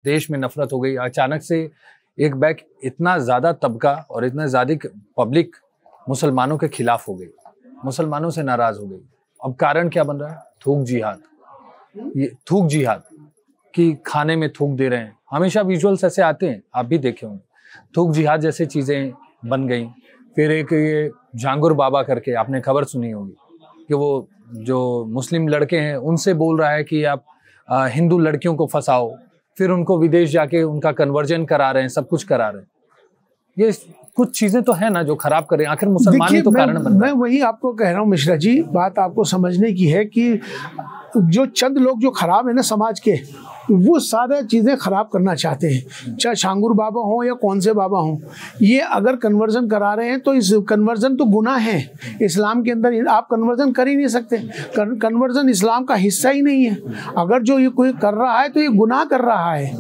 देश में नफरत हो गई अचानक से। एक बैक इतना ज्यादा तबका और इतना ज्यादा पब्लिक मुसलमानों के खिलाफ हो गई, मुसलमानों से नाराज हो गई। अब कारण क्या बन रहा है? थूक जिहाद। ये थूक जिहाद कि खाने में थूक दे रहे हैं, हमेशा विजुअल्स ऐसे आते हैं, आप भी देखे होंगे। थूक जिहाद जैसे चीजें बन गई। फिर एक ये झांगुर बाबा करके आपने खबर सुनी होगी कि वो जो मुस्लिम लड़के हैं उनसे बोल रहा है कि आप हिंदू लड़कियों को फंसाओ, फिर उनको विदेश जाके उनका कन्वर्जन करा रहे हैं, सब कुछ करा रहे हैं। ये कुछ चीजें तो है ना जो खराब कर रहे हैं। आखिर मुसलमान ही तो कारण बन रहे हैं। मैं वही आपको कह रहा हूँ मिश्रा जी, बात आपको समझने की है कि जो चंद लोग जो खराब है ना समाज के, वो सारा चीज़ें खराब करना चाहते हैं, चाहे शांगुर बाबा हो या कौन से बाबा हो। ये अगर कन्वर्जन करा रहे हैं तो इस कन्वर्जन तो गुनाह है इस्लाम के अंदर, आप कन्वर्जन कर ही नहीं सकते। कन्वर्जन इस्लाम का हिस्सा ही नहीं है। अगर जो ये कोई कर रहा है तो ये गुनाह कर रहा है,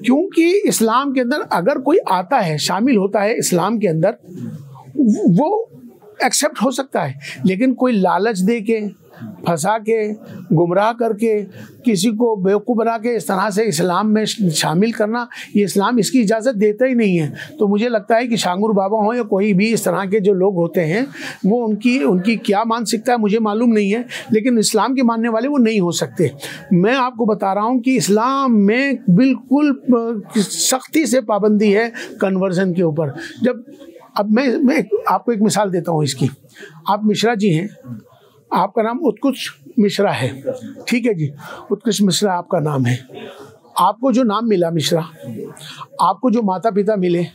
क्योंकि इस्लाम के अंदर अगर कोई आता है, शामिल होता है इस्लाम के अंदर, वो एक्सेप्ट हो सकता है। लेकिन कोई लालच दे के, फंसा के, गुमराह करके, किसी को बेवकूफ़ बना के इस तरह से इस्लाम में शामिल करना, ये इस्लाम इसकी इजाज़त देता ही नहीं है। तो मुझे लगता है कि शांगुर बाबा हो या कोई भी इस तरह के जो लोग होते हैं, वो उनकी क्या मानसिकता है मुझे मालूम नहीं है, लेकिन इस्लाम के मानने वाले वो नहीं हो सकते। मैं आपको बता रहा हूँ कि इस्लाम में बिल्कुल सख्ती से पाबंदी है कन्वर्जन के ऊपर। जब अब मैं आपको एक मिसाल देता हूँ इसकी। आप मिश्रा जी हैं, आपका नाम उत्कृष्ट मिश्रा है, ठीक है जी, उत्कृष्ट मिश्रा आपका नाम है। आपको जो नाम मिला मिश्रा, आपको जो माता पिता मिले,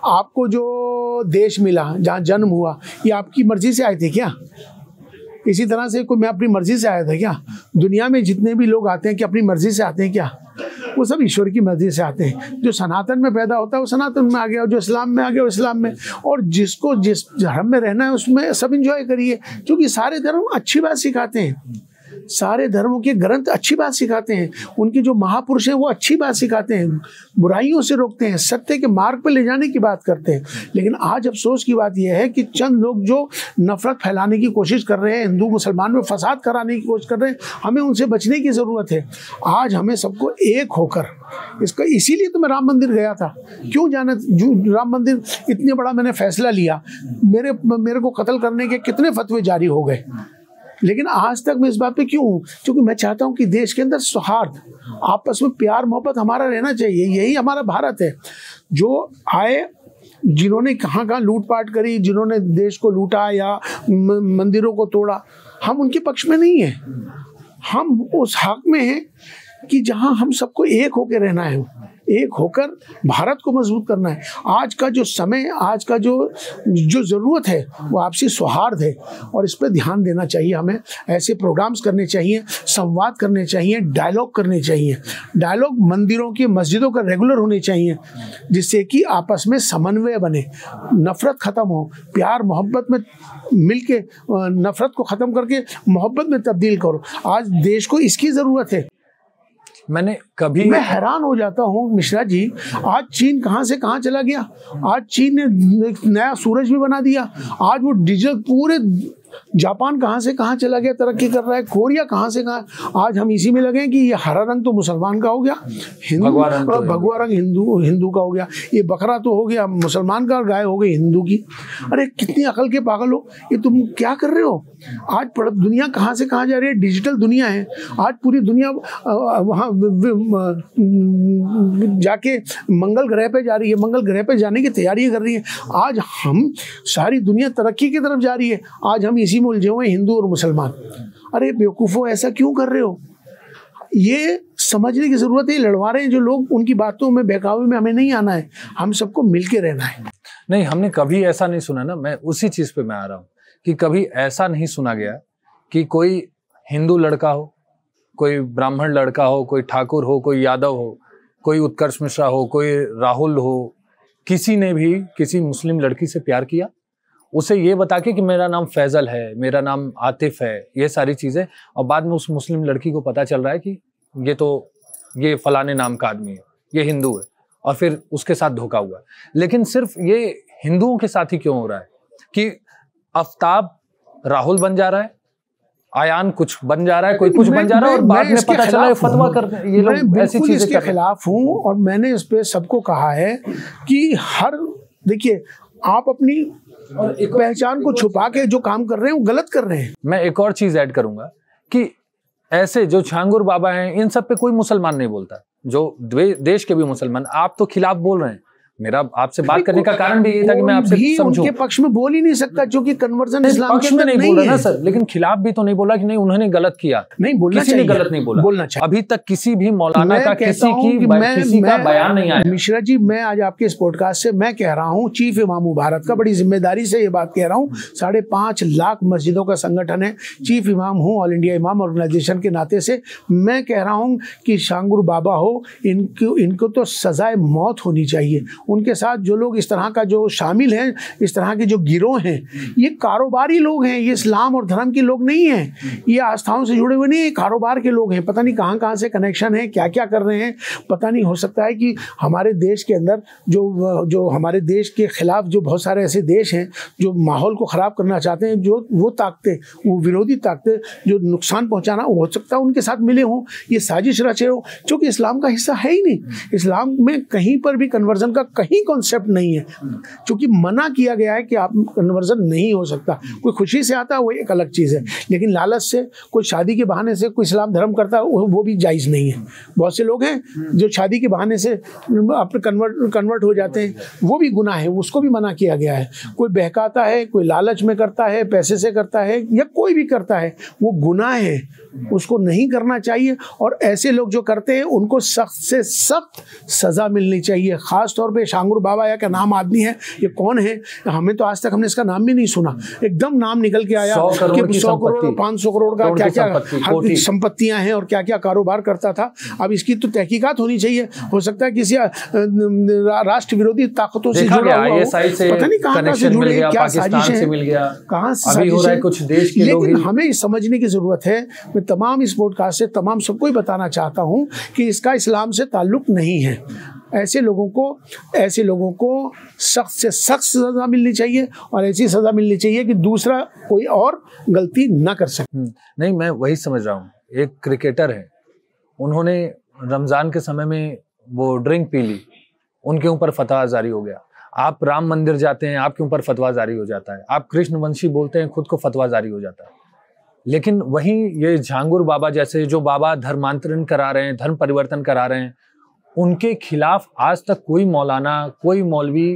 आपको जो देश मिला जहाँ जन्म हुआ, ये आपकी मर्जी से आए थे क्या? इसी तरह से कोई मैं अपनी मर्जी से आया था क्या? दुनिया में जितने भी लोग आते हैं कि अपनी मर्जी से आते हैं क्या? वो सब ईश्वर की मर्जी से आते हैं। जो सनातन में पैदा होता है वो सनातन में आ गया, जो इस्लाम में आ गया वो इस्लाम में। और जिसको जिस धर्म में रहना है उसमें सब इंजॉय करिए, क्योंकि सारे धर्म अच्छी बात सिखाते हैं। सारे धर्मों के ग्रंथ अच्छी बात सिखाते हैं, उनके जो महापुरुष हैं वो अच्छी बात सिखाते हैं, बुराइयों से रोकते हैं, सत्य के मार्ग पर ले जाने की बात करते हैं। लेकिन आज अफसोस की बात यह है कि चंद लोग जो नफरत फैलाने की कोशिश कर रहे हैं, हिंदू मुसलमान में फसाद कराने की कोशिश कर रहे हैं, हमें उनसे बचने की ज़रूरत है। आज हमें सबको एक होकर इसका, इसीलिए तो मैं राम मंदिर गया था। क्यों जाना? राम मंदिर इतने बड़ा मैंने फैसला लिया, मेरे को कत्ल करने के कितने फतवे जारी हो गए, लेकिन आज तक मैं इस बात पे क्यों हूँ? क्योंकि मैं चाहता हूँ कि देश के अंदर सौहार्द, आपस में प्यार मोहब्बत हमारा रहना चाहिए। यही हमारा भारत है। जो आए, जिन्होंने कहाँ कहाँ लूटपाट करी, जिन्होंने देश को लूटा या मंदिरों को तोड़ा, हम उनके पक्ष में नहीं हैं। हम उस हक में हैं कि जहाँ हम सबको एक होकर रहना है, एक होकर भारत को मजबूत करना है। आज का जो समय, आज का जो ज़रूरत है वो आपसी सौहार्द है, और इस पर ध्यान देना चाहिए। हमें ऐसे प्रोग्राम्स करने चाहिए, संवाद करने चाहिए, डायलॉग करने चाहिए। डायलॉग मंदिरों की, मस्जिदों का रेगुलर होने चाहिए, जिससे कि आपस में समन्वय बने, नफ़रत ख़त्म हो, प्यार मोहब्बत में मिलके नफ़रत को ख़त्म करके मोहब्बत में तब्दील करो। आज देश को इसकी ज़रूरत है। मैं हैरान हो जाता हूँ मिश्रा जी, आज चीन कहाँ से कहाँ चला गया। आज चीन ने एक नया सूरज भी बना दिया। आज वो डिजिटल पूरे जापान कहाँ से कहाँ चला गया, तरक्की कर रहा है। कोरिया कहाँ से कहाँ। आज हम इसी में लगे कि ये हरा रंग तो मुसलमान का हो गया, भगवा रंग हिंदू का हो गया, ये बकरा तो हो गया मुसलमान का, गाय हो गई हिंदू की। अरे कितनी अकल के पागल हो, ये तुम क्या कर रहे हो। आज दुनिया कहाँ से कहाँ जा रही है, डिजिटल दुनिया है। आज पूरी दुनिया वहाँ जाके मंगल ग्रह पे जा रही है, मंगल ग्रह पे जाने की तैयारी कर रही है। आज हम, सारी दुनिया तरक्की की तरफ जा रही है, आज हम इसी में उलझे हुए हिंदू और मुसलमान। अरे बेवकूफ़ो, ऐसा क्यों कर रहे हो? ये समझने की ज़रूरत है। लड़वा रहे हैं जो लोग, उनकी बातों में, बहकावे में हमें नहीं आना है, हम सबको मिलके रहना है। नहीं, हमने कभी ऐसा नहीं सुना ना, मैं उसी चीज़ पे मैं आ रहा हूँ कि कभी ऐसा नहीं सुना गया कि कोई हिंदू लड़का हो, कोई ब्राह्मण लड़का हो, कोई ठाकुर हो, कोई यादव हो, कोई उत्कर्ष मिश्रा हो, कोई राहुल हो, किसी ने भी किसी मुस्लिम लड़की से प्यार किया, उसे ये बता के कि मेरा नाम फैजल है, मेरा नाम आतिफ है, ये सारी चीज़ें, और बाद में उस मुस्लिम लड़की को पता चल रहा है कि ये फलाने नाम का आदमी है, ये हिंदू है, और फिर उसके साथ धोखा हुआ। लेकिन सिर्फ ये हिंदुओं के साथ ही क्यों हो रहा है कि आफ्ताब राहुल बन जा रहा है, आयान कुछ बन जा रहा है, कोई कुछ बन जा रहा है और बाद में पता चला फतवा कर ये लोग ऐसी चीजें इसके खिलाफ हूँ। और मैंने इस पे सबको कहा है कि देखिए आप अपनी पहचान को छुपा के जो काम कर रहे हैं वो गलत कर रहे हैं। मैं एक और चीज ऐड करूंगा कि ऐसे जो छांगुर बाबा हैं इन सब पे कोई मुसलमान नहीं बोलता, जो देश के भी मुसलमान। आप तो खिलाफ बोल रहे हैं। मेरा आपसे बात करने का कारण भी ये था कि मैं आपसे समझूं। उनके पक्ष में बोल ही नहीं सकता क्योंकि कन्वर्जन इस्लाम पक्ष में नहीं बोल रहा ना सर, लेकिन खिलाफ भी तो नहीं बोला कि नहीं उन्होंने गलत किया। नहीं बोलना किसी ने गलत नहीं बोला, बोलना चाहिए। अभी तक किसी भी मौलाना का किसी का बयान नहीं आया। मिश्रा जी, मैं आज आपके इस पॉडकास्ट से मैं कह रहा हूँ, चीफ इमाम भारत का बड़ी जिम्मेदारी से ये बात कह रहा हूँ। 5.5 लाख मस्जिदों का संगठन है, चीफ इमाम हूँ ऑल इंडिया इमाम ऑर्गेनाइजेशन के नाते से मैं कह रहा हूँ कि छांगुर बाबा हो, इनको तो सजाए मौत होनी चाहिए। उनके साथ जो लोग इस तरह का जो शामिल हैं, इस तरह के जो गिरोह हैं, ये कारोबारी लोग हैं, ये इस्लाम और धर्म के लोग नहीं हैं, ये आस्थाओं से जुड़े हुए नहीं, ये कारोबार के लोग हैं। पता नहीं कहाँ कहाँ से कनेक्शन है, क्या क्या कर रहे हैं पता नहीं। हो सकता है कि हमारे देश के अंदर जो हमारे देश के खिलाफ जो बहुत सारे ऐसे देश हैं जो माहौल को ख़राब करना चाहते हैं, जो वो ताकतें, वो विरोधी ताकतें जो नुकसान पहुँचाना, हो सकता है उनके साथ मिले हों, ये साजिश रचे हो, क्योंकि इस्लाम का हिस्सा है ही नहीं। इस्लाम में कहीं पर भी कन्वर्जन का कहीं कॉन्सेप्ट नहीं है, क्योंकि मना किया गया है कि आप कन्वर्जन नहीं हो सकता। कोई खुशी से आता है वो एक अलग चीज़ है, लेकिन लालच से कोई शादी के बहाने से कोई इस्लाम धर्म करता है वो भी जायज़ नहीं है। बहुत से लोग हैं जो शादी के बहाने से अपने कन्वर्ट हो जाते हैं, वो भी गुनाह है, उसको भी मना किया गया है। कोई बहकाता है, कोई लालच में करता है, पैसे से करता है, या कोई भी करता है, वो गुनाह है, उसको नहीं करना चाहिए। और ऐसे लोग जो करते हैं उनको सख्त से सख्त सज़ा मिलनी चाहिए। ख़ास तौर पे छांगुर बाबा या क्या नाम आदमी है, ये कौन है, हमें तो आज तक हमने इसका नाम भी नहीं सुना। एकदम नाम निकल के आया कि 100 करोड़ 500 करोड़ का क्या क्या संपत्तियां हैं और क्या क्या कारोबार करता था। अब इसकी तो तहकीकात होनी चाहिए। हो सकता है किसी राष्ट्र विरोधी ताकतों से जुड़ा हुआ हो, पता नहीं कहाँ से जुड़े, क्या साजिश है, कहाँ से हो रहा है कुछ देश के लोग। लेकिन हमें समझने की जरूरत है। मैं तमाम इस पॉडकास्ट से तमाम सबको ही बताना चाहता हूँ कि इसका इस्लाम से ताल्लुक नहीं है। ऐसे लोगों को सख्त से सख्त सज़ा मिलनी चाहिए और ऐसी सज़ा मिलनी चाहिए कि दूसरा कोई और गलती ना कर सके। नहीं, मैं वही समझ रहा हूँ। एक क्रिकेटर है, उन्होंने रमज़ान के समय में वो ड्रिंक पी ली, उनके ऊपर फतवा जारी हो गया। आप राम मंदिर जाते हैं, आपके ऊपर फतवा जारी हो जाता है। आप कृष्णवंशी बोलते हैं, खुद को फतवा जारी हो जाता है। लेकिन वहीं ये छांगुर बाबा जैसे जो बाबा धर्मांतरण करा रहे हैं, धर्म परिवर्तन करा रहे हैं, उनके खिलाफ आज तक कोई मौलाना, कोई मौलवी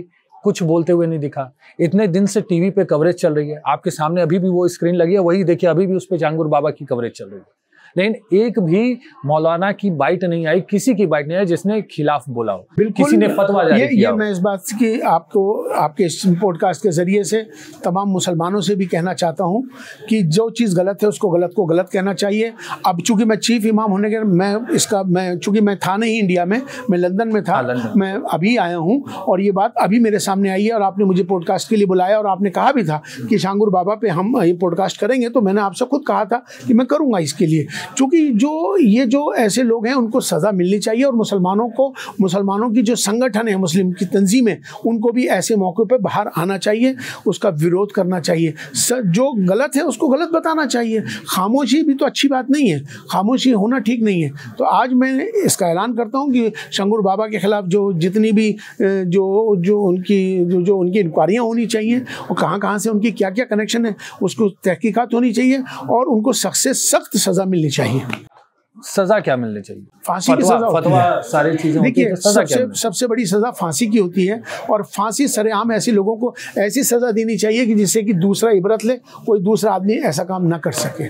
कुछ बोलते हुए नहीं दिखा। इतने दिन से टीवी पे कवरेज चल रही है, आपके सामने अभी भी वो स्क्रीन लगी है, वही देखिए अभी भी उस पे छांगुर बाबा की कवरेज चल रही है। लेकिन एक भी मौलाना की बाइट नहीं आई, किसी की बाइट नहीं आई जिसने खिलाफ बोला हो, किसी ने फतवा जारी किया हो। मैं इस बात की आपको आपके इस पॉडकास्ट के जरिए से तमाम मुसलमानों से भी कहना चाहता हूं कि जो चीज़ गलत है उसको गलत को गलत कहना चाहिए। अब चूंकि मैं चीफ इमाम होने के मैं चूंकि मैं था नहीं इंडिया में, मैं लंदन में था, मैं अभी आया हूँ और ये बात अभी मेरे सामने आई है और आपने मुझे पॉडकास्ट के लिए बुलाया और आपने कहा भी था कि छांगुर बाबा पे हम ये पॉडकास्ट करेंगे, तो मैंने आपसे खुद कहा था कि मैं करूँगा इसके लिए। क्योंकि जो ऐसे लोग हैं उनको सज़ा मिलनी चाहिए और मुसलमानों की जो संगठन है, मुस्लिम की तंजीमें, उनको भी ऐसे मौके पर बाहर आना चाहिए, उसका विरोध करना चाहिए। जो गलत है उसको गलत बताना चाहिए। खामोशी भी तो अच्छी बात नहीं है, खामोशी होना ठीक नहीं है। तो आज मैं इसका ऐलान करता हूँ कि छांगुर बाबा के खिलाफ जो जितनी भी जो उनकी इंक्वायरियाँ होनी चाहिए और कहाँ से उनकी क्या क्या कनेक्शन है, उसको तहकीकात होनी चाहिए और उनको सख्त से सख्त सज़ा मिलनी चाहिए। सजा क्या मिलनी चाहिए? फांसी की सजा, फतवा सारी चीजें होती है। देखिए, सबसे बड़ी सजा फांसी की होती है और फांसी सरेआम ऐसे लोगों को ऐसी सजा देनी चाहिए कि जिससे कि दूसरा इबरत ले, कोई दूसरा आदमी ऐसा काम ना कर सके।